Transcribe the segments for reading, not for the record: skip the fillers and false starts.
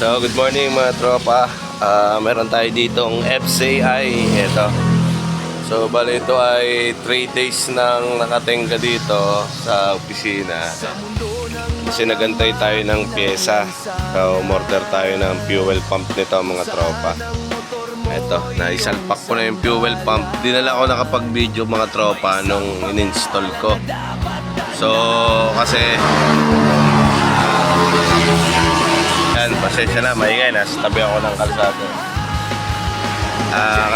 So, good morning mga tropa. Meron tayo ditong FCI. Ito. So, bali ito ay 3 days nang nakatingga dito sa opisina. Kasi nagantay tayo ng pyesa. So, umorder tayo ng fuel pump nito mga tropa. Ito, naisalpak ko na yung fuel pump. Dinala ko nakapag-video mga tropa nung in-install ko. So, kasi yan, pasensya na, maingay, nasa tabi ako ng kalsada.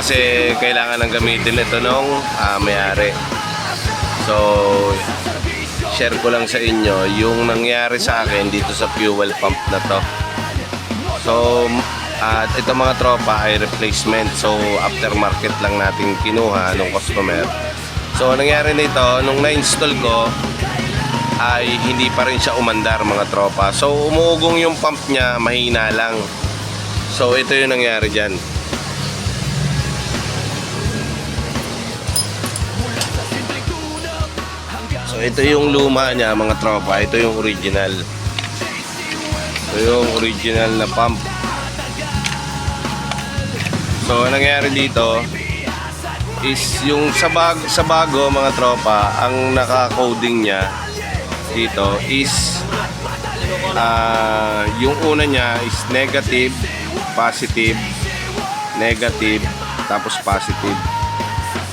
Kasi kailangan ng gamitin ito nung may-ari. So, share ko lang sa inyo yung nangyari sa akin dito sa fuel pump na to. So, ito mga tropa ay replacement. So, aftermarket lang natin kinuha ng customer. So, nangyari nito, nung na-install ko, ay hindi pa rin siya umandar mga tropa. So umuugong yung pump niya, mahina lang. So ito yung nangyari dyan. So ito yung luma niya mga tropa. Ito yung original. Ito yung original na pump. So nangyari dito is yung sa bago mga tropa, ang naka-coding niya dito is yung una niya is negative, positive, negative, tapos positive.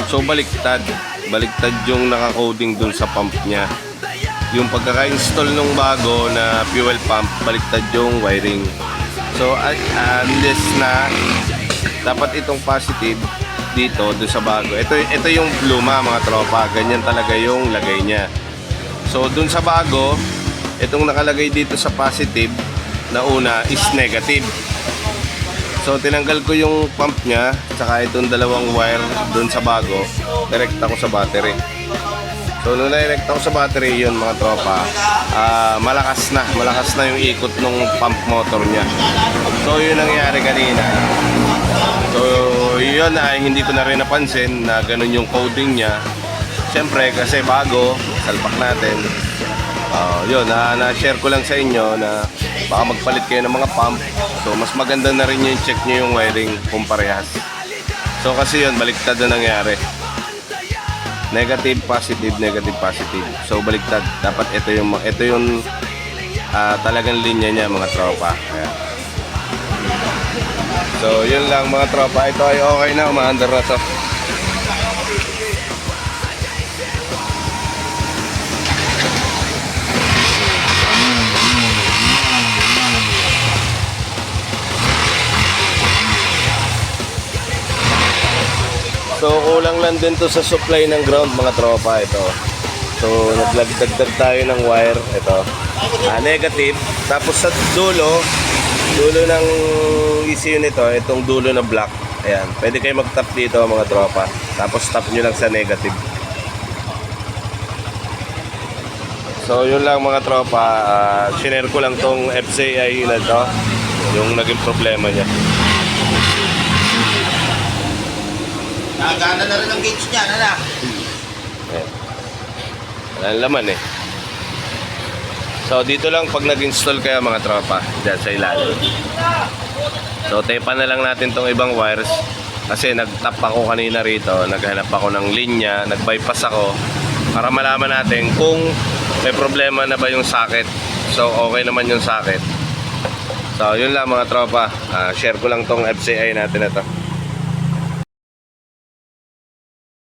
So baliktad yung naka-coding dun sa pump niya. Yung pagkaka-install nung bago na fuel pump, baliktad yung wiring. So unless na dapat itong positive dito dun sa bago. Ito yung luma mga tropa, ganyan talaga yung lagay niya. So dun sa bago, itong nakalagay dito sa positive na una is negative. So tinanggal ko yung pump niya, saka itong dalawang wire dun sa bago, direct ako sa battery. So nung direct ako sa battery, yun mga tropa, malakas na yung ikot ng pump motor niya. So yun nangyari kanina. So yun ay hindi ko na rin napansin na ganun yung coding niya. Siyempre kasi bago, salpak natin. Yun, na-share ko lang sa inyo na baka magpalit kayo ng mga pump. So mas maganda na rin yung check nyo yung wiring kung parehas. So kasi yun, baliktad na nangyari. Negative, positive, negative, positive. So baliktad. Dapat ito yung talagang linya niya mga tropa. Ayan. So yun lang mga tropa. Ito ay okay na, umaandar na to. So kulang lang din to sa supply ng ground mga tropa ito. So naglagdag tayo ng wire ito. Negative. Tapos sa dulo ng ECU nito, itong dulo na black. Ayan, pwede kayo mag-tap dito mga tropa. Tapos tap nyo lang sa negative. So yun lang mga tropa, share ko lang tong FCI na to, yung naging problema niya. Nagana na rin ang gauge niya, anak. Walang laman eh. So dito lang pag nag-install kayo mga tropa, dyan sa ilalim. So tepa na lang natin tong ibang wires. Kasi nag-tap ako kanina rito, naghanap ako ng linya, nag-bypass ako para malaman natin kung may problema na ba yung socket. So okay naman yung socket. So yun lang mga tropa, share ko lang tong FCI natin ito.